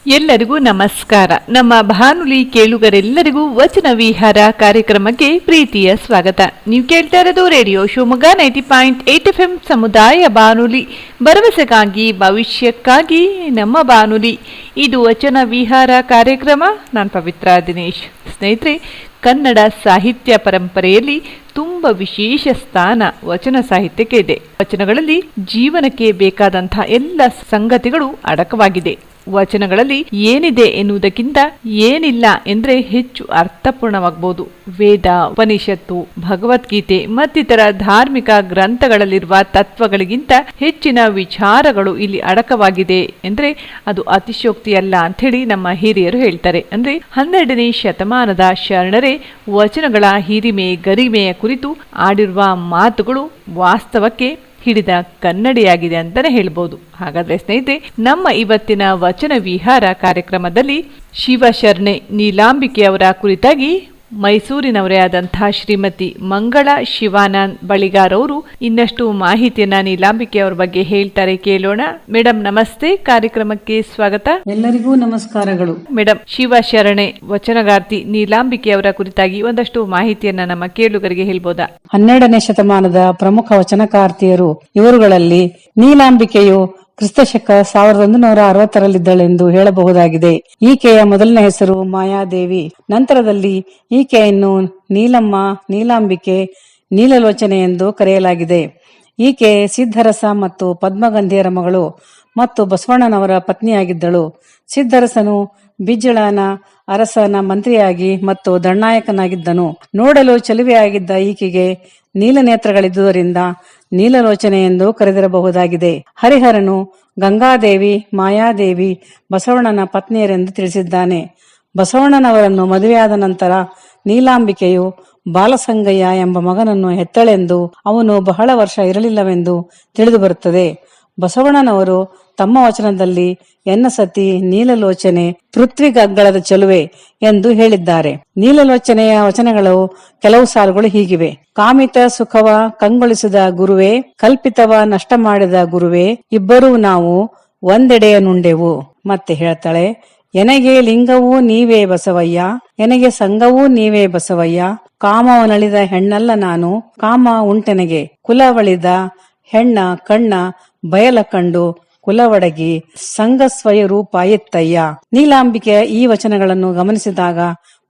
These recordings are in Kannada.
ಎಲ್ಲರಿಗೂ ನಮಸ್ಕಾರ. ನಮ್ಮ ಬಾನುಲಿ ಕೇಳುಗರೆಲ್ಲರಿಗೂ ವಚನ ವಿಹಾರ ಕಾರ್ಯಕ್ರಮಕ್ಕೆ ಪ್ರೀತಿಯ ಸ್ವಾಗತ. ನೀವು ಕೇಳ್ತಾ ಇರೋದು ರೇಡಿಯೋ ಶಿವಮೊಗ್ಗ 90.8 FM ಸಮುದಾಯ ಬಾನುಲಿ, ಭರವಸೆಗಾಗಿ ಭವಿಷ್ಯಕ್ಕಾಗಿ ನಮ್ಮ ಬಾನುಲಿ. ಇದು ವಚನ ವಿಹಾರ ಕಾರ್ಯಕ್ರಮ. ನಾನು ಪವಿತ್ರ ದಿನೇಶ್. ಸ್ನೇಹಿತರೆ, ಕನ್ನಡ ಸಾಹಿತ್ಯ ಪರಂಪರೆಯಲ್ಲಿ ತುಂಬ ವಿಶೇಷ ಸ್ಥಾನ ವಚನ ಸಾಹಿತ್ಯಕ್ಕೆ ಇದೆ. ವಚನಗಳಲ್ಲಿ ಜೀವನಕ್ಕೆ ಬೇಕಾದಂತಹ ಎಲ್ಲ ಸಂಗತಿಗಳು ಅಡಕವಾಗಿದೆ. ವಚನಗಳಲ್ಲಿ ಏನಿದೆ ಎನ್ನುವುದಕ್ಕಿಂತ ಏನಿಲ್ಲ ಎಂದ್ರೆ ಹೆಚ್ಚು ಅರ್ಥಪೂರ್ಣವಾಗಬಹುದು. ವೇದ, ಉಪನಿಷತ್ತು, ಭಗವದ್ಗೀತೆ ಮತ್ತಿತರ ಧಾರ್ಮಿಕ ಗ್ರಂಥಗಳಲ್ಲಿರುವ ತತ್ವಗಳಿಗಿಂತ ಹೆಚ್ಚಿನ ವಿಚಾರಗಳು ಇಲ್ಲಿ ಅಡಕವಾಗಿದೆ ಎಂದ್ರೆ ಅದು ಅತಿಶಯೋಕ್ತಿಯಲ್ಲ ಅಂತ ಹೇಳಿ ನಮ್ಮ ಹಿರಿಯರು ಹೇಳ್ತಾರೆ. ಅಂದ್ರೆ 12ನೇ ಶತಮಾನದ ಶರಣರೇ ವಚನಗಳ ಹಿರಿಮೆ ಗರಿಮೆಯ ಕುರಿತು ಆಡಿರುವ ಮಾತುಗಳು ವಾಸ್ತವಕ್ಕೆ ಹಿಡಿದ ಕನ್ನಡಿಯಾಗಿದೆ ಅಂತಾನೆ ಹೇಳ್ಬೋದು. ಹಾಗಾದ್ರೆ ಸ್ನೇಹಿತರೆ, ನಮ್ಮ ಇವತ್ತಿನ ವಚನ ವಿಹಾರ ಕಾರ್ಯಕ್ರಮದಲ್ಲಿ ಶಿವಶರಣೆ ನೀಲಾಂಬಿಕೆ ಅವರ ಕುರಿತಾಗಿ ಮೈಸೂರಿನವರೇ ಆದಂತಹ ಶ್ರೀಮತಿ ಮಂಗಳ ಶಿವಾನಂದ್ ಬಳಿಗಾರ್ ಅವರು ಇನ್ನಷ್ಟು ಮಾಹಿತಿಯನ್ನ ನೀಲಾಂಬಿಕೆ ಅವರ ಬಗ್ಗೆ ಹೇಳ್ತಾರೆ, ಕೇಳೋಣ. ಮೇಡಮ್ ನಮಸ್ತೆ, ಕಾರ್ಯಕ್ರಮಕ್ಕೆ ಸ್ವಾಗತ. ಎಲ್ಲರಿಗೂ ನಮಸ್ಕಾರಗಳು. ಮೇಡಮ್, ಶಿವಶರಣೆ ವಚನಗಾರ್ತಿ ನೀಲಾಂಬಿಕೆ ಅವರ ಕುರಿತಾಗಿ ಒಂದಷ್ಟು ಮಾಹಿತಿಯನ್ನ ನಮ್ಮ ಕೇಳುಗರಿಗೆ ಹೇಳ್ಬೋದಾ? 12ನೇ ಶತಮಾನದ ಪ್ರಮುಖ ವಚನಕಾರ್ತಿಯರು ಇವರುಗಳಲ್ಲಿ ನೀಲಾಂಬಿಕೆಯು ಕ್ರಿಸ್ತಶಕ 1160ರಲ್ಲಿದ್ದಳೆಂದು ಹೇಳಬಹುದಾಗಿದೆ. ಈಕೆಯ ಮೊದಲನೇ ಹೆಸರು ಮಾಯಾದೇವಿ. ನಂತರದಲ್ಲಿ ಈಕೆಯನ್ನು ನೀಲಮ್ಮ, ನೀಲಾಂಬಿಕೆ, ನೀಲಲೋಚನೆ ಎಂದು ಕರೆಯಲಾಗಿದೆ. ಈಕೆ ಸಿದ್ಧರಸ ಮತ್ತು ಪದ್ಮಗಂಧಿಯರ ಮಗಳು ಮತ್ತು ಬಸವಣ್ಣನವರ ಪತ್ನಿಯಾಗಿದ್ದಳು. ಸಿದ್ಧರಸನು ಬಿಜ್ಜಳನ ಅರಸನ ಮಂತ್ರಿಯಾಗಿ ಮತ್ತು ದಂಡನಾಯಕನಾಗಿದ್ದನು. ನೋಡಲು ಚೆಲುವೆಯಾಗಿದ್ದ ಈಕೆಗೆ ನೀಲನೇತ್ರಗಳಿದ್ದುದರಿಂದ ನೀಲಲೋಚನೆ ಎಂದು ಕರೆದಿರಬಹುದಾಗಿದೆ. ಹರಿಹರನು ಗಂಗಾದೇವಿ, ಮಾಯಾದೇವಿ ಬಸವಣ್ಣನ ಪತ್ನಿಯರೆಂದು ತಿಳಿಸಿದ್ದಾನೆ. ಬಸವಣ್ಣನವರನ್ನು ಮದುವೆಯಾದ ನಂತರ ನೀಲಾಂಬಿಕೆಯು ಬಾಲಸಂಗಯ್ಯ ಎಂಬ ಮಗನನ್ನು ಹೆತ್ತಳೆಂದು ಅವನು ಬಹಳ ವರ್ಷ ಇರಲಿಲ್ಲವೆಂದು ತಿಳಿದುಬರುತ್ತದೆ. ಬಸವಣ್ಣನವರು ತಮ್ಮ ವಚನದಲ್ಲಿ ಎನ್ನ ಸತಿ ನೀಲಲೋಚನೆ ಪೃಥ್ವಿಗಗ್ಗಳದ ಚೆಲುವೆ ಎಂದು ಹೇಳಿದ್ದಾರೆ. ನೀಲಲೋಚನೆಯ ವಚನಗಳು ಕೆಲವು ಸಾಲುಗಳು ಹೀಗಿವೆ. ಕಾಮಿತ ಸುಖವ ಕಂಗೊಳಿಸಿದ ಗುರುವೇ, ಕಲ್ಪಿತವ ನಷ್ಟ ಮಾಡಿದ ಗುರುವೇ, ಇಬ್ಬರೂ ನಾವು ಒಂದೆಡೆಯ ನುಂಡೆವು. ಮತ್ತೆ ಹೇಳ್ತಾಳೆ, ಎನಗೆ ಲಿಂಗವೂ ನೀವೇ ಬಸವಯ್ಯ, ಎನಗೆ ಸಂಘವೂ ನೀವೇ ಬಸವಯ್ಯ, ಕಾಮವನಳಿದ ಹೆಣ್ಣಲ್ಲ ನಾನು, ಕಾಮ ಉಂಟೆನಗೆ, ಕುಲವಳಿದ ಹೆಣ್ಣ ಕಣ್ಣ ಬಯಲ ಕಂಡು ಕುಲವಡಗಿ ಸಂಘ ಸ್ವಯ ರೂಪ ಎತ್ತಯ್ಯ. ನೀಲಾಂಬಿಕೆಯ ಈ ವಚನಗಳನ್ನು ಗಮನಿಸಿದಾಗ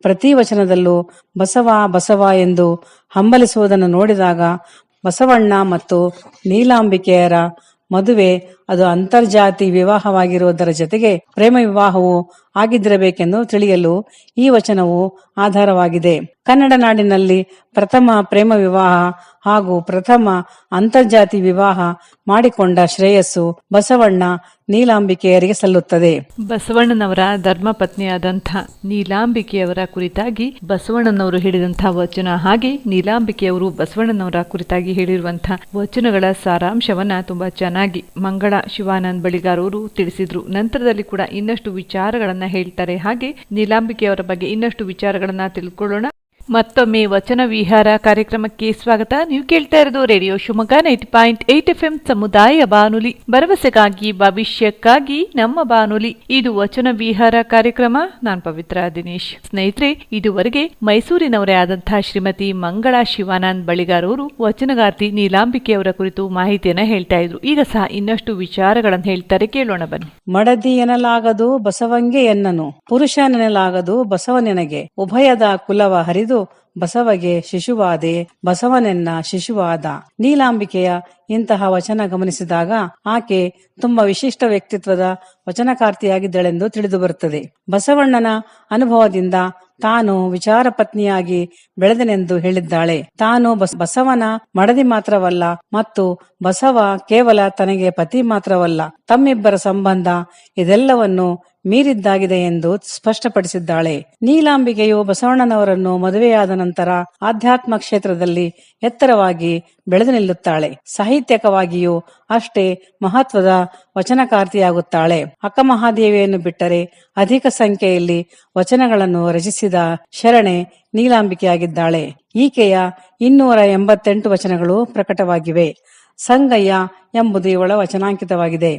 ಪ್ರತಿ ವಚನದಲ್ಲೂ ಬಸವ ಬಸವ ಎಂದು ಹಂಬಲಿಸುವುದನ್ನು ನೋಡಿದಾಗ ಬಸವಣ್ಣ ಮತ್ತು ನೀಲಾಂಬಿಕೆಯರ ಮದುವೆ ಅದು ಅಂತರ್ಜಾತಿ ವಿವಾಹವಾಗಿರುವುದರ ಜೊತೆಗೆ ಪ್ರೇಮ ವಿವಾಹವು ಆಗಿದ್ದಿರಬೇಕೆಂದು ತಿಳಿಯಲು ಈ ವಚನವು ಆಧಾರವಾಗಿದೆ. ಕನ್ನಡ ನಾಡಿನಲ್ಲಿ ಪ್ರಥಮ ಪ್ರೇಮ ವಿವಾಹ ಹಾಗೂ ಪ್ರಥಮ ಅಂತರ್ಜಾತಿ ವಿವಾಹ ಮಾಡಿಕೊಂಡ ಶ್ರೇಯಸ್ಸು ಬಸವಣ್ಣ ನೀಲಾಂಬಿಕೆಯರಿಗೆ ಸಲ್ಲುತ್ತದೆ. ಬಸವಣ್ಣನವರ ಧರ್ಮಪತ್ನಿಯಾದಂಥ ನೀಲಾಂಬಿಕೆಯವರ ಕುರಿತಾಗಿ ಬಸವಣ್ಣನವರು ಹೇಳಿದಂತಹ ವಚನ, ಹಾಗೆ ನೀಲಾಂಬಿಕೆಯವರು ಬಸವಣ್ಣನವರ ಕುರಿತಾಗಿ ಹೇಳಿರುವಂತಹ ವಚನಗಳ ಸಾರಾಂಶವನ್ನ ತುಂಬಾ ಚೆನ್ನಾಗಿ ಮಂಗಳ ಶಿವಾನಂದ್ ಬಳಿಗಾರ್ ಅವರು ತಿಳಿಸಿದ್ರು. ನಂತರದಲ್ಲಿ ಕೂಡ ಇನ್ನಷ್ಟು ವಿಚಾರಗಳನ್ನ ಹೇಳ್ತಾರೆ. ಹಾಗೆ ನೀಲಾಂಬಿಕೆಯವರ ಬಗ್ಗೆ ಇನ್ನಷ್ಟು ವಿಚಾರಗಳನ್ನ ತಿಳ್ಕೊಳ್ಳೋಣ. ಮತ್ತೊಮ್ಮೆ ವಚನ ವಿಹಾರ ಕಾರ್ಯಕ್ರಮಕ್ಕೆ ಸ್ವಾಗತ. ನೀವು ಕೇಳ್ತಾ ಇರೋದು ರೇಡಿಯೋ ಶಿವಮೊಗ್ಗ 90.8 FM ಸಮುದಾಯ ಬಾನುಲಿ, ಭರವಸೆಗಾಗಿ ಭವಿಷ್ಯಕ್ಕಾಗಿ ನಮ್ಮ ಬಾನುಲಿ. ಇದು ವಚನ ವಿಹಾರ ಕಾರ್ಯಕ್ರಮ. ನಾನು ಪವಿತ್ರ ದಿನೇಶ್. ಸ್ನೇಹಿತರೆ, ಇದುವರೆಗೆ ಮೈಸೂರಿನವರೇ ಆದಂತಹ ಶ್ರೀಮತಿ ಮಂಗಳ ಶಿವಾನಂದ್ ಬಳಿಗಾರ್ ಅವರು ವಚನಗಾರ್ತಿ ನೀಲಾಂಬಿಕೆಯವರ ಕುರಿತು ಮಾಹಿತಿಯನ್ನ ಹೇಳ್ತಾ ಇದ್ರು. ಈಗ ಸಹ ಇನ್ನಷ್ಟು ವಿಚಾರಗಳನ್ನು ಹೇಳ್ತಾರೆ, ಕೇಳೋಣ ಬನ್ನಿ. ಮಡದಿ ಎನ್ನಲಾಗದು ಬಸವಂಗೆ ಎನ್ನನು, ಪುರುಷನೆನ್ನಲಾಗದು ಬಸವನೆನಗೆ, ಉಭಯದ ಕುಲವ ಹರಿದು ಬಸವಗೆ ಶಿಶುವಾದೆ, ಬಸವನೆನ್ನ ಶಿಶುವಾದ. ನೀಲಾಂಬಿಕೆಯ ಇಂತಹ ವಚನ ಗಮನಿಸಿದಾಗ ಆಕೆ ತುಂಬಾ ವಿಶಿಷ್ಟ ವ್ಯಕ್ತಿತ್ವದ ವಚನಕಾರ್ತಿಯಾಗಿದ್ದಳೆಂದು ತಿಳಿದುಬರುತ್ತದೆ. ಬಸವಣ್ಣನ ಅನುಭವದಿಂದ ತಾನು ವಿಚಾರ ಪತ್ನಿಯಾಗಿ ಬೆಳೆದನೆಂದು ಹೇಳಿದ್ದಾಳೆ. ತಾನು ಬಸವನ ಮಡದಿ ಮಾತ್ರವಲ್ಲ ಮತ್ತು ಬಸವ ಕೇವಲ ತನಗೆ ಪತಿ ಮಾತ್ರವಲ್ಲ, ತಮ್ಮಿಬ್ಬರ ಸಂಬಂಧ ಇದೆಲ್ಲವನ್ನು ಮೀರಿದ್ದಾಗಿದೆ ಎಂದು ಸ್ಪಷ್ಟಪಡಿಸಿದ್ದಾಳೆ. ನೀಲಾಂಬಿಕೆಯು ಬಸವಣ್ಣನವರನ್ನು ಮದುವೆಯಾದ ನಂತರ ಆಧ್ಯಾತ್ಮ ಕ್ಷೇತ್ರದಲ್ಲಿ ಎತ್ತರವಾಗಿ ಬೆಳೆದು ನಿಲ್ಲುತ್ತಾಳೆ. ಸಾಹಿತ್ಯಕವಾಗಿಯೂ ಅಷ್ಟೇ ಮಹತ್ವದ ವಚನಕಾರ್ತಿಯಾಗುತ್ತಾಳೆ. ಅಕ್ಕಮಹಾದೇವಿಯನ್ನು ಬಿಟ್ಟರೆ ಅಧಿಕ ಸಂಖ್ಯೆಯಲ್ಲಿ ವಚನಗಳನ್ನು ರಚಿಸಿದ ಶರಣೆ ನೀಲಾಂಬಿಕೆಯಾಗಿದ್ದಾಳೆ. ಈಕೆಯ 288 ವಚನಗಳು ಪ್ರಕಟವಾಗಿವೆ. ಸಂಗಯ್ಯ ಎಂಬುದು ಇವಳ ವಚನಾಂಕಿತವಾಗಿದೆ.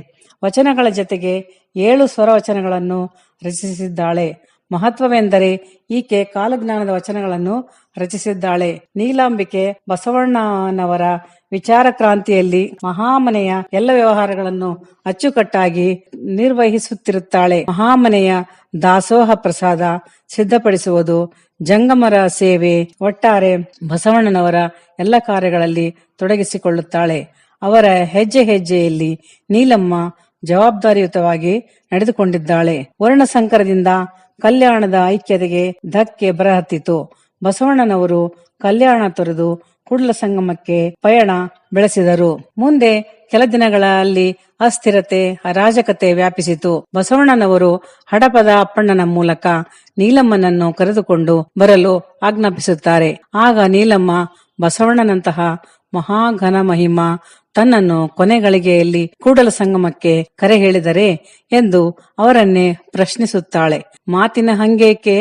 ವಚನಗಳ ಜೊತೆಗೆ 7 ಸ್ವರವಚನಗಳನ್ನು ರಚಿಸಿದ್ದಾಳೆ. ಮಹತ್ವವೆಂದರೆ ಈಕೆ ಕಾಲಜ್ಞಾನದ ವಚನಗಳನ್ನು ರಚಿಸಿದ್ದಾಳೆ. ನೀಲಾಂಬಿಕೆ ಬಸವಣ್ಣನವರ ವಿಚಾರ ಕ್ರಾಂತಿಯಲ್ಲಿ ಮಹಾಮನೆಯ ಎಲ್ಲ ವ್ಯವಹಾರಗಳನ್ನು ಅಚ್ಚುಕಟ್ಟಾಗಿ ನಿರ್ವಹಿಸುತ್ತಿರುತ್ತಾಳೆ. ಮಹಾಮನೆಯ ದಾಸೋಹ ಪ್ರಸಾದ ಸಿದ್ಧಪಡಿಸುವುದು, ಜಂಗಮರ ಸೇವೆ, ಒಟ್ಟಾರೆ ಬಸವಣ್ಣನವರ ಎಲ್ಲ ಕಾರ್ಯಗಳಲ್ಲಿ ತೊಡಗಿಸಿಕೊಳ್ಳುತ್ತಾಳೆ. ಅವರ ಹೆಜ್ಜೆ ಹೆಜ್ಜೆಯಲ್ಲಿ ನೀಲಮ್ಮ ಜವಾಬ್ದಾರಿಯುತವಾಗಿ ನಡೆದುಕೊಂಡಿದ್ದಾಳೆ. ವರ್ಣಸಂಕರದಿಂದ ಕಲ್ಯಾಣದ ಐಕ್ಯತೆಗೆ ಧಕ್ಕೆ ಬರಹತ್ತಿತು. ಬಸವಣ್ಣನವರು ಕಲ್ಯಾಣ ತೊರೆದು ಕೂಡಲ ಸಂಗಮಕ್ಕೆ ಪಯಣ ಬೆಳೆಸಿದರು. ಮುಂದೆ ಕೆಲ ದಿನಗಳಲ್ಲಿ ಅಸ್ಥಿರತೆ, ಅರಾಜಕತೆ ವ್ಯಾಪಿಸಿತು. ಬಸವಣ್ಣನವರು ಹಡಪದ ಅಪ್ಪಣ್ಣನ ಮೂಲಕ ನೀಲಮ್ಮನನ್ನು ಕರೆದುಕೊಂಡು ಬರಲು ಆಜ್ಞಾಪಿಸುತ್ತಾರೆ. ಆಗ ನೀಲಮ್ಮ ಬಸವಣ್ಣನಂತಹ ಮಹಾಘನ ಮಹಿಮಾ ತನ್ನನ್ನು ಕೊನೆಗಳಿಗೆಯಲ್ಲಿ ಕೂಡಲ ಸಂಗಮಕ್ಕೆ ಕರೆ ಹೇಳಿದರೆ ಎಂದು ಅವರನ್ನೇ ಪ್ರಶ್ನಿಸುತ್ತಾಳೆ. ಮಾತಿನ ಹಂಗೇಕೆ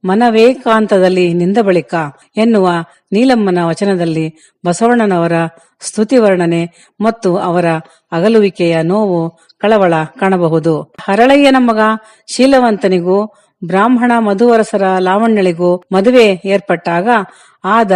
ಮನವೇಕಾಂತದಲ್ಲಿ ನಿಂದ ಬಳಿಕ ಎನ್ನುವ ನೀಲಮ್ಮನ ವಚನದಲ್ಲಿ ಬಸವಣ್ಣನವರ ಸ್ತುತಿ ವರ್ಣನೆ ಮತ್ತು ಅವರ ಅಗಲುವಿಕೆಯ ನೋವು, ಕಳವಳ ಕಾಣಬಹುದು. ಹರಳಯ್ಯನ ಮಗ ಶೀಲವಂತನಿಗೂ ಬ್ರಾಹ್ಮಣ ಮಧುವರಸರ ಲಾವಣ್ಯಳಿಗೂ ಮದುವೆ ಏರ್ಪಟ್ಟಾಗ ಆದ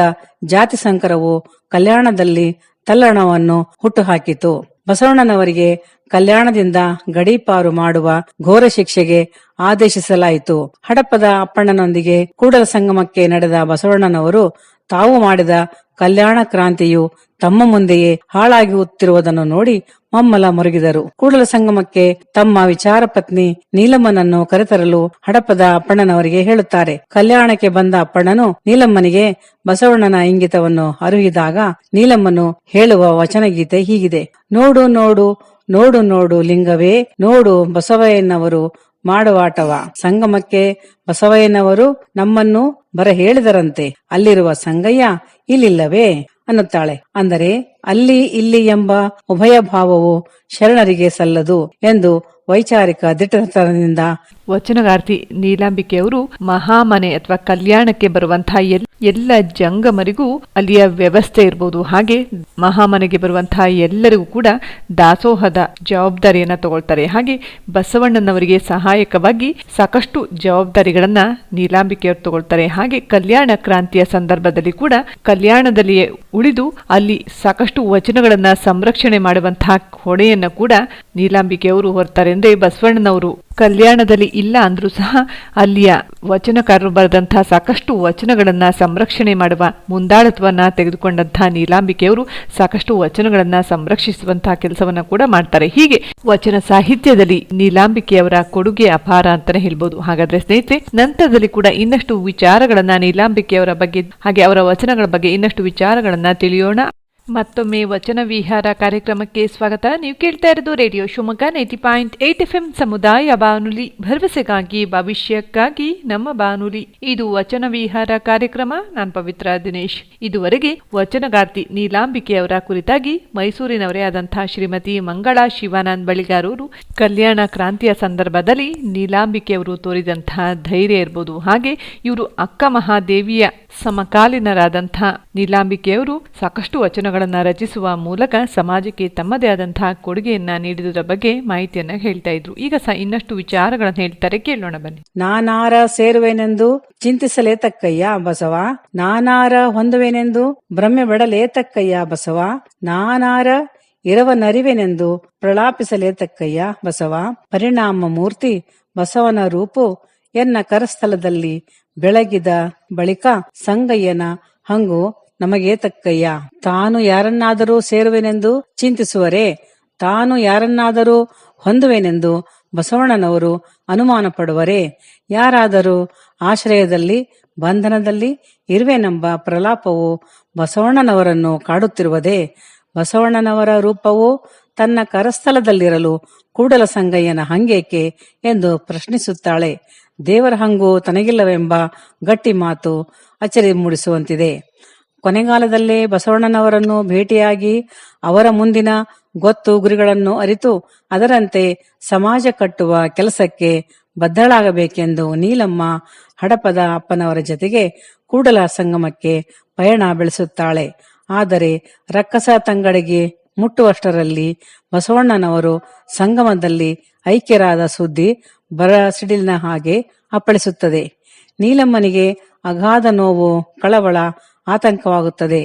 ಜಾತಿ ಸಂಕರವು ಕಲ್ಯಾಣದಲ್ಲಿ ತಲ್ಲಣವನ್ನು ಹುಟ್ಟುಹಾಕಿತು. ಬಸವಣ್ಣನವರಿಗೆ ಕಲ್ಯಾಣದಿಂದ ಗಡೀಪಾರು ಮಾಡುವ ಘೋರ ಶಿಕ್ಷೆಗೆ ಆದೇಶಿಸಲಾಯಿತು. ಹಡಪದ ಅಪ್ಪಣ್ಣನೊಂದಿಗೆ ಕೂಡಲ ಸಂಗಮಕ್ಕೆ ನಡೆದ ಬಸವಣ್ಣನವರು ತಾವು ಮಾಡಿದ ಕಲ್ಯಾಣ ಕ್ರಾಂತಿಯು ತಮ್ಮ ಮುಂದೆಯೇ ಹಾಳಾಗುತ್ತಿರುವುದನ್ನು ನೋಡಿ ಮಮ್ಮಲ ಮುರುಗಿದರು. ಕೂಡಲ ಸಂಗಮಕ್ಕೆ ತಮ್ಮ ವಿಚಾರ ಪತ್ನಿ ನೀಲಮ್ಮನನ್ನು ಕರೆತರಲು ಹಡಪದ ಅಪ್ಪಣ್ಣನವರಿಗೆ ಹೇಳುತ್ತಾರೆ. ಕಲ್ಯಾಣಕ್ಕೆ ಬಂದ ಅಪ್ಪಣ್ಣನು ನೀಲಮ್ಮನಿಗೆ ಬಸವಣ್ಣನ ಇಂಗಿತವನ್ನು ಅರುಹಿದಾಗ ನೀಲಮ್ಮನು ಹೇಳುವ ವಚನಗೀತೆ ಹೀಗಿದೆ. ನೋಡು ನೋಡು ನೋಡು ನೋಡು ಲಿಂಗವೇ, ನೋಡು ಬಸವಯ್ಯನವರು ಮಾಡುವಾಟವ. ಸಂಗಮಕ್ಕೆ ಬಸವಯ್ಯನವರು ನಮ್ಮನ್ನು ಬರ ಹೇಳಿದರಂತೆ, ಅಲ್ಲಿರುವ ಸಂಗಯ್ಯ ಇಲ್ಲಿಲ್ಲವೇ ಅನ್ನುತ್ತಾಳೆ. ಅಂದರೆ ಅಲ್ಲಿ ಇಲ್ಲಿ ಎಂಬ ಉಭಯ ಭಾವವು ಶರಣರಿಗೆ ಸಲ್ಲದು ಎಂದು ವೈಚಾರಿಕ ದಿಟ್ಟತನದಿಂದ ವಚನಗಾರ್ತಿ ನೀಲಾಂಬಿಕೆಯವರು ಮಹಾಮನೆ ಅಥವಾ ಕಲ್ಯಾಣಕ್ಕೆ ಬರುವಂತಹ ಎಲ್ಲ ಜಂಗಮರಿಗೂ ಅಲ್ಲಿಯ ವ್ಯವಸ್ಥೆ ಇರ್ಬೋದು, ಹಾಗೆ ಮಹಾಮನೆಗೆ ಬರುವಂತಹ ಎಲ್ಲರಿಗೂ ಕೂಡ ದಾಸೋಹದ ಜವಾಬ್ದಾರಿಯನ್ನ ತಗೊಳ್ತಾರೆ. ಹಾಗೆ ಬಸವಣ್ಣನವರಿಗೆ ಸಹಾಯಕವಾಗಿ ಸಾಕಷ್ಟು ಜವಾಬ್ದಾರಿಗಳನ್ನ ನೀಲಾಂಬಿಕೆಯವರು ತಗೊಳ್ತಾರೆ. ಹಾಗೆ ಕಲ್ಯಾಣ ಕ್ರಾಂತಿಯ ಸಂದರ್ಭದಲ್ಲಿ ಕೂಡ ಕಲ್ಯಾಣದಲ್ಲಿಯೇ ಉಳಿದು ಅಲ್ಲಿ ಸಾಕಷ್ಟು ವಚನಗಳನ್ನ ಸಂರಕ್ಷಣೆ ಮಾಡುವಂತಹ ಹೊಣೆಯನ್ನ ಕೂಡ ನೀಲಾಂಬಿಕೆಯವರು ಹೊರ್ತಾರೆ. ಅಂದ್ರೆ ಬಸವಣ್ಣನವರು ಕಲ್ಯಾಣದಲ್ಲಿ ಇಲ್ಲ ಅಂದ್ರೂ ಸಹ ಅಲ್ಲಿಯ ವಚನಕಾರರು ಬರೆದಂತಹ ಸಾಕಷ್ಟು ವಚನಗಳನ್ನ ಸಂರಕ್ಷಣೆ ಮಾಡುವ ಮುಂದಾಳತ್ವನ್ನ ತೆಗೆದುಕೊಂಡಂತಹ ನೀಲಾಂಬಿಕೆಯವರು ಸಾಕಷ್ಟು ವಚನಗಳನ್ನ ಸಂರಕ್ಷಿಸುವಂತಹ ಕೆಲಸವನ್ನ ಕೂಡ ಮಾಡ್ತಾರೆ. ಹೀಗೆ ವಚನ ಸಾಹಿತ್ಯದಲ್ಲಿ ನೀಲಾಂಬಿಕೆಯವರ ಕೊಡುಗೆ ಅಪಾರ ಅಂತಾನೆ ಹೇಳ್ಬೋದು. ಹಾಗಾದ್ರೆ ಸ್ನೇಹಿತರೆ, ನಂತರದಲ್ಲಿ ಕೂಡ ಇನ್ನಷ್ಟು ವಿಚಾರಗಳನ್ನ ನೀಲಾಂಬಿಕೆಯವರ ಬಗ್ಗೆ ಹಾಗೆ ಅವರ ವಚನಗಳ ಬಗ್ಗೆ ಇನ್ನಷ್ಟು ವಿಚಾರಗಳನ್ನ ತಿಳಿಯೋಣ. ಮತ್ತೊಮ್ಮೆ ವಚನ ವಿಹಾರ ಕಾರ್ಯಕ್ರಮಕ್ಕೆ ಸ್ವಾಗತ. ನೀವು ಕೇಳ್ತಾ ಇರೋದು ರೇಡಿಯೋ ಶಿವಮೊಗ್ಗ 90.8 FM ಸಮುದಾಯ ಬಾನುಲಿ, ಭರವಸೆಗಾಗಿ ಭವಿಷ್ಯಕ್ಕಾಗಿ ನಮ್ಮ ಬಾನುಲಿ. ಇದು ವಚನ ವಿಹಾರ ಕಾರ್ಯಕ್ರಮ. ನಾನು ಪವಿತ್ರ ದಿನೇಶ್. ಇದುವರೆಗೆ ವಚನಗಾರ್ತಿ ನೀಲಾಂಬಿಕೆಯವರ ಕುರಿತಾಗಿ ಮೈಸೂರಿನವರೇ ಆದಂತಹ ಶ್ರೀಮತಿ ಮಂಗಳಾ ಶಿವಾನಂದ್ ಬಳಿಗಾರವರು ಕಲ್ಯಾಣ ಕ್ರಾಂತಿಯ ಸಂದರ್ಭದಲ್ಲಿ ನೀಲಾಂಬಿಕೆಯವರು ತೋರಿದಂತಹ ಧೈರ್ಯ ಇರ್ಬೋದು, ಹಾಗೆ ಇವರು ಅಕ್ಕ ಮಹಾದೇವಿಯ ಸಮಕಾಲೀನರಾದಂತಹ ನೀಲಾಂಬಿಕೆಯವರು ಸಾಕಷ್ಟು ವಚನಗಳನ್ನ ರಚಿಸುವ ಮೂಲಕ ಸಮಾಜಕ್ಕೆ ತಮ್ಮದೇ ಆದಂತಹ ಕೊಡುಗೆಯನ್ನ ನೀಡಿದುದರ ಬಗ್ಗೆ ಮಾಹಿತಿಯನ್ನ ಹೇಳ್ತಾ ಇದ್ರು. ಈಗ ಇನ್ನಷ್ಟು ವಿಚಾರಗಳನ್ನು ಹೇಳ್ತಾರೆ, ಕೇಳೋಣ ಬನ್ನಿ. ನಾನಾರ ಸೇರುವೆನೆಂದು ಚಿಂತಿಸಲೇತಕ್ಕಯ್ಯ ಬಸವ, ನಾನಾರ ಹೊಂದುವೆನೆಂದು ಭ್ರಮೆ ಬಿಡಲೇತಕ್ಕಯ್ಯ ಬಸವ, ನಾನಾರ ಇರವನರಿವೆನೆಂದು ಪ್ರಲಾಪಿಸಲೇತಕ್ಕಯ್ಯ ಬಸವ, ಪರಿಣಾಮ ಮೂರ್ತಿ ಬಸವನ ರೂಪು ಎನ್ನ ಕರಸ್ಥಲದಲ್ಲಿ ಬೆಳಗಿದ ಬಳಿಕ ಸಂಗಯ್ಯನ ಹಂಗು ನಮಗೇತಕ್ಕಯ್ಯ. ತಾನು ಯಾರನ್ನಾದರೂ ಸೇರುವೆನೆಂದು ಚಿಂತಿಸುವರೆ, ತಾನು ಯಾರನ್ನಾದರೂ ಹೊಂದುವೆನೆಂದು ಬಸವಣ್ಣನವರು ಅನುಮಾನ ಪಡುವರೆ, ಯಾರಾದರೂ ಆಶ್ರಯದಲ್ಲಿ ಬಂಧನದಲ್ಲಿ ಇರುವೆನೆಂಬ ಪ್ರಲಾಪವು ಬಸವಣ್ಣನವರನ್ನು ಕಾಡುತ್ತಿರುವುದೇ? ಬಸವಣ್ಣನವರ ರೂಪವು ತನ್ನ ಕರಸ್ಥಲದಲ್ಲಿರಲು ಕೂಡಲ ಸಂಗಯ್ಯನ ಹಂಗೇಕೆ ಎಂದು ಪ್ರಶ್ನಿಸುತ್ತಾಳೆ. ದೇವರ ಹಂಗು ತನಗಿಲ್ಲವೆಂಬ ಗಟ್ಟಿ ಮಾತು ಅಚ್ಚರಿ ಮೂಡಿಸುವಂತಿದೆ. ಕೊನೆಗಾಲದಲ್ಲೇ ಬಸವಣ್ಣನವರನ್ನು ಭೇಟಿಯಾಗಿ ಅವರ ಮುಂದಿನ ಗೊತ್ತು ಗುರಿಗಳನ್ನು ಅರಿತು ಅದರಂತೆ ಸಮಾಜ ಕಟ್ಟುವ ಕೆಲಸಕ್ಕೆ ಬದ್ಧಳಾಗಬೇಕೆಂದು ನೀಲಮ್ಮ ಹಡಪದ ಅಪ್ಪನವರ ಜೊತೆಗೆ ಕೂಡಲ ಸಂಗಮಕ್ಕೆ ಪಯಣ ಬೆಳೆಸುತ್ತಾಳೆ. ಆದರೆ ರಕ್ಕಸ ತಂಗಡಿಗೆ ಮುಟ್ಟುವಷ್ಟರಲ್ಲಿ ಬಸವಣ್ಣನವರು ಸಂಗಮದಲ್ಲಿ ಐಕ್ಯರಾದ ಸುದ್ದಿ ಬರ ಸಿಡಿಲಿನ ಹಾಗೆ ಅಪ್ಪಳಿಸುತ್ತದೆ. ನೀಲಮ್ಮನಿಗೆ ಅಗಾಧ ನೋವು, ಕಳವಳ, ಆತಂಕವಾಗುತ್ತದೆ.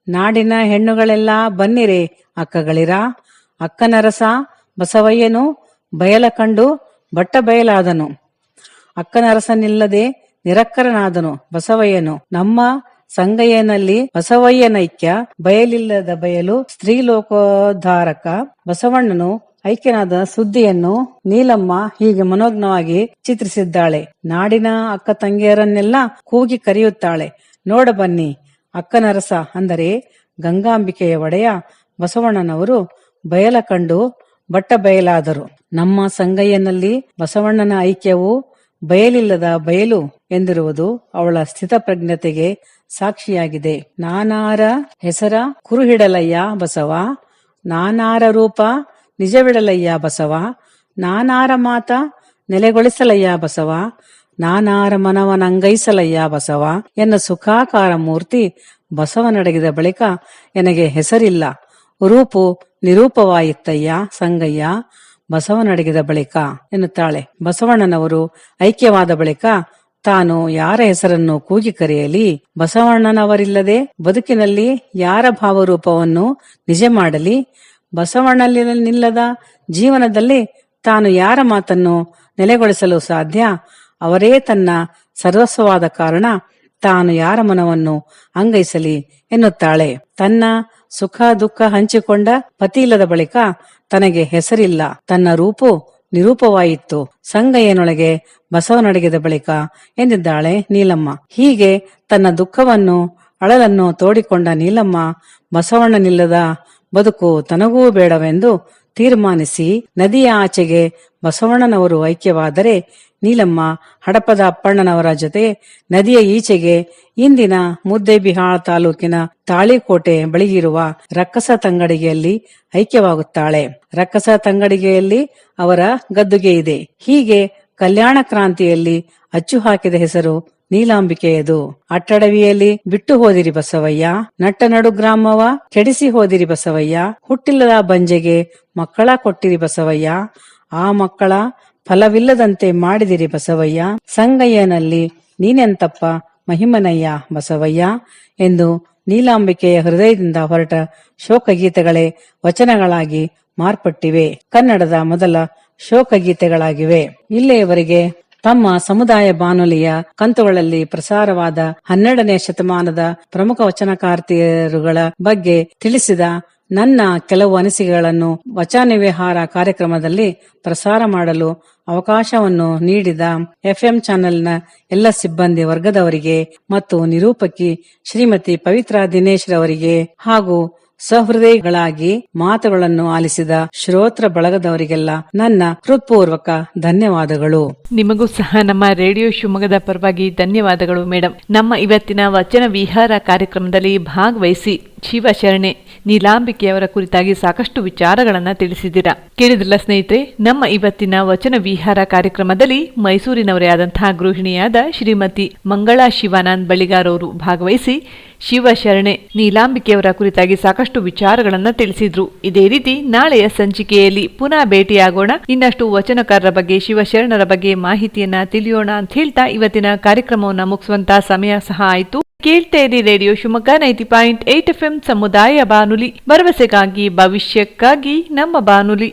ನಾಡಿನ ಹೆಣ್ಣುಗಳೆಲ್ಲ ಬನ್ನಿರೆ ಅಕ್ಕಗಳಿರ, ಅಕ್ಕನರಸ ಬಸವಯ್ಯನು ಬಯಲ ಕಂಡು ಬಟ್ಟ ಬಯಲಾದನು. ಅಕ್ಕನರಸನಿಲ್ಲದೆ ನಿರಕ್ಕರನಾದನು ಬಸವಯ್ಯನು. ನಮ್ಮ ಸಂಗಯ್ಯನಲ್ಲಿ ಬಸವಯ್ಯನೈಕ್ಯ, ಬಯಲಿಲ್ಲದ ಬಯಲು, ಸ್ತ್ರೀಲೋಕೋದ್ಧಾರಕ ಬಸವಣ್ಣನು ಐಕ್ಯನಾದ ಸುದ್ದಿಯನ್ನು ನೀಲಮ್ಮ ಹೀಗೆ ಮನೋಜ್ಞವಾಗಿ ಚಿತ್ರಿಸಿದ್ದಾಳೆ. ನಾಡಿನ ಅಕ್ಕ ತಂಗಿಯರನ್ನೆಲ್ಲ ಕೂಗಿ ಕರೆಯುತ್ತಾಳೆ. ನೋಡ ಬನ್ನಿ, ಅಕ್ಕನರಸ ಅಂದರೆ ಗಂಗಾಂಬಿಕೆಯ ಒಡೆಯ ಬಸವಣ್ಣನವರು ಬಯಲ ಕಂಡು ಬಟ್ಟ ಬಯಲಾದರು. ನಮ್ಮ ಸಂಗಯ್ಯನಲ್ಲಿ ಬಸವಣ್ಣನ ಐಕ್ಯವು ಬಯಲಿಲ್ಲದ ಬಯಲು ಎಂದಿರುವುದು ಅವಳ ಸ್ಥಿತಪ್ರಜ್ಞತೆಗೆ ಸಾಕ್ಷಿಯಾಗಿದೆ. ನಾನಾರ ಹೆಸರ ಕುರುಹಿಡಲಯ್ಯ ಬಸವ, ನಾನಾರ ರೂಪ ನಿಜವಿಡಲಯ್ಯ ಬಸವ, ನಾನಾರ ಮಾತ ನೆಲೆಗೊಳಿಸಲಯ್ಯ ಬಸವ, ನಾನಾರ ಮನವನಂಗೈಸಲಯ್ಯ ಬಸವ ಎನ್ನ ಸುಖಾಕಾರ ಮೂರ್ತಿ ಬಸವನಡಗಿದ ಬಳಿಕ ಎನಗೆ ಹೆಸರಿಲ್ಲ, ರೂಪು ನಿರೂಪವಾಯಿತ್ತಯ್ಯ ಸಂಗಯ್ಯ ಬಸವನಡಗಿದ ಬಳಿಕ ಎನ್ನುತ್ತಾಳೆ. ಬಸವಣ್ಣನವರು ಐಕ್ಯವಾದ ಬಳಿಕ ತಾನು ಯಾರ ಹೆಸರನ್ನು ಕೂಗಿ ಕರೆಯಲಿ, ಬಸವಣ್ಣನವರಿಲ್ಲದೆ ಬದುಕಿನಲ್ಲಿ ಯಾರ ಭಾವರೂಪವನ್ನು ನಿಜ ಮಾಡಲಿ, ಬಸವಣ್ಣನಿಲ್ಲದ ಜೀವನದಲ್ಲಿ ತಾನು ಯಾರ ಮಾತನ್ನು ನೆಲೆಗೊಳಿಸಲು ಸಾಧ್ಯ, ಅವರೇ ತನ್ನ ಸರ್ವಸ್ವವಾದ ಕಾರಣ ತಾನು ಯಾರ ಮನವನ್ನು ಅಂಗೈಸಲಿ ಎನ್ನುತ್ತಾಳೆ. ತನ್ನ ಸುಖ ದುಃಖ ಹಂಚಿಕೊಂಡ ಪತಿಯಿಲ್ಲದ ಬಳಿಕ ತನಗೆ ಹೆಸರಿಲ್ಲ, ತನ್ನ ರೂಪು ನಿರೂಪವಾಯಿತು ಸಂಗಯ್ಯನೊಳಗೆ ಬಸವನಡಗಿದ ಬಳಿಕ ಎಂದಿದ್ದಾಳೆ ನೀಲಮ್ಮ. ಹೀಗೆ ತನ್ನ ದುಃಖವನ್ನು ಅಳಲನ್ನು ತೋಡಿಕೊಂಡ ನೀಲಮ್ಮ ಬಸವಣ್ಣನಿಲ್ಲದ ಬದುಕು ತನಗೂ ಬೇಡವೆಂದು ತೀರ್ಮಾನಿಸಿ ನದಿಯ ಆಚೆಗೆ ಬಸವಣ್ಣನವರು ಐಕ್ಯವಾದರೆ ನೀಲಮ್ಮ ಹಡಪದ ಅಪ್ಪಣ್ಣನವರ ಜೊತೆ ನದಿಯ ಈಚೆಗೆ ಇಂದಿನ ಮುದ್ದೇಬಿಹಾಳ ತಾಲೂಕಿನ ತಾಳಿಕೋಟೆ ಬಳಿಯಿರುವ ರಕ್ಕಸ ತಂಗಡಿಗೆಯಲ್ಲಿ ಐಕ್ಯವಾಗುತ್ತಾಳೆ. ರಕ್ಕಸ ತಂಗಡಿಗೆಯಲ್ಲಿ ಅವರ ಗದ್ದುಗೆ ಇದೆ. ಹೀಗೆ ಕಲ್ಯಾಣ ಕ್ರಾಂತಿಯಲ್ಲಿ ಅಚ್ಚು ಹಾಕಿದ ಹೆಸರು ನೀಲಾಂಬಿಕೆಯದು. ಅಟ್ಟಡವಿಯಲ್ಲಿ ಬಿಟ್ಟು ಹೋದಿರಿ ಬಸವಯ್ಯ, ನಟ್ಟ ನಡು ಗ್ರಾಮವ ಕೆಡಿಸಿ ಹೋದಿರಿ ಬಸವಯ್ಯ, ಹುಟ್ಟಿಲ್ಲದ ಬಂಜೆಗೆ ಮಕ್ಕಳ ಕೊಟ್ಟಿರಿ ಬಸವಯ್ಯ, ಆ ಮಕ್ಕಳ ಫಲವಿಲ್ಲದಂತೆ ಮಾಡಿದಿರಿ ಬಸವಯ್ಯ, ಸಂಗಯ್ಯನಲ್ಲಿ ನೀನೆಂತಪ್ಪ ಮಹಿಮನಯ್ಯ ಬಸವಯ್ಯ ಎಂದು ನೀಲಾಂಬಿಕೆಯ ಹೃದಯದಿಂದ ಹೊರಟ ಶೋಕಗೀತೆಗಳೇ ವಚನಗಳಾಗಿ ಮಾರ್ಪಟ್ಟಿವೆ. ಕನ್ನಡದ ಮೊದಲ ಶೋಕಗೀತೆಗಳಾಗಿವೆ. ಇಲ್ಲಿಯವರೆಗೆ ತಮ್ಮ ಸಮುದಾಯ ಬಾನುಲಿಯ ಕಂತುಗಳಲ್ಲಿ ಪ್ರಸಾರವಾದ 12ನೇ ಶತಮಾನದ ಪ್ರಮುಖ ವಚನಕಾರ್ತಿಯರುಗಳ ಬಗ್ಗೆ ತಿಳಿಸಿದ ನನ್ನ ಕೆಲವು ಅನಿಸಿಕೆಗಳನ್ನು ವಚನ ವಿಹಾರ ಕಾರ್ಯಕ್ರಮದಲ್ಲಿ ಪ್ರಸಾರ ಮಾಡಲು ಅವಕಾಶವನ್ನು ನೀಡಿದ ಎಫ್ಎಂ ಚಾನೆಲ್ನ ಎಲ್ಲ ಸಿಬ್ಬಂದಿ ವರ್ಗದವರಿಗೆ ಮತ್ತು ನಿರೂಪಕಿ ಶ್ರೀಮತಿ ಪವಿತ್ರ ದಿನೇಶ್ ರವರಿಗೆ ಹಾಗೂ ಸಹೃದಯಗಳಾಗಿ ಮಾತುಗಳನ್ನು ಆಲಿಸಿದ ಶ್ರೋತ್ರ ಬಳಗದವರಿಗೆಲ್ಲ ನನ್ನ ಹೃತ್ಪೂರ್ವಕ ಧನ್ಯವಾದಗಳು. ನಿಮಗೂ ಸಹ ನಮ್ಮ ರೇಡಿಯೋ ಶಿವಮೊಗ್ಗದ ಪರವಾಗಿ ಧನ್ಯವಾದಗಳು ಮೇಡಮ್. ನಮ್ಮ ಇವತ್ತಿನ ವಚನ ವಿಹಾರ ಕಾರ್ಯಕ್ರಮದಲ್ಲಿ ಭಾಗವಹಿಸಿ ಶಿವಶರಣೆ ನೀಲಾಂಬಿಕೆಯವರ ಕುರಿತಾಗಿ ಸಾಕಷ್ಟು ವಿಚಾರಗಳನ್ನ ತಿಳಿಸಿದ್ದೀರಾ. ಕೇಳಿದ್ರಲ್ಲ ಸ್ನೇಹಿತರೆ, ನಮ್ಮ ಇವತ್ತಿನ ವಚನ ವಿಹಾರ ಕಾರ್ಯಕ್ರಮದಲ್ಲಿ ಮೈಸೂರಿನವರೇ ಆದಂತಹ ಗೃಹಿಣಿಯಾದ ಶ್ರೀಮತಿ ಮಂಗಳಾ ಶಿವಾನಂದ್ ಬಳಿಗಾರ್ ಅವರು ಭಾಗವಹಿಸಿ ಶಿವಶರಣೆ ನೀಲಾಂಬಿಕೆಯವರ ಕುರಿತಾಗಿ ಸಾಕಷ್ಟು ವಿಚಾರಗಳನ್ನ ತಿಳಿಸಿದ್ರು. ಇದೇ ರೀತಿ ನಾಳೆಯ ಸಂಚಿಕೆಯಲ್ಲಿ ಪುನಃ ಭೇಟಿಯಾಗೋಣ. ಇನ್ನಷ್ಟು ವಚನಕಾರರ ಬಗ್ಗೆ, ಶಿವಶರಣರ ಬಗ್ಗೆ ಮಾಹಿತಿಯನ್ನ ತಿಳಿಯೋಣ ಅಂತ ಹೇಳ್ತಾ ಇವತ್ತಿನ ಕಾರ್ಯಕ್ರಮವನ್ನು ಮುಗಿಸುವಂತ ಸಮಯ ಸಹ ಆಯಿತು. ಕೇಳ್ತಾ ಇರಿ ರೇಡಿಯೋ ಶಿವಮೊಗ್ಗ 90.8 FM ಸಮುದಾಯ ಬಾನುಲಿ, ಭರವಸೆಗಾಗಿ ಭವಿಷ್ಯಕ್ಕಾಗಿ ನಮ್ಮ ಬಾನುಲಿ.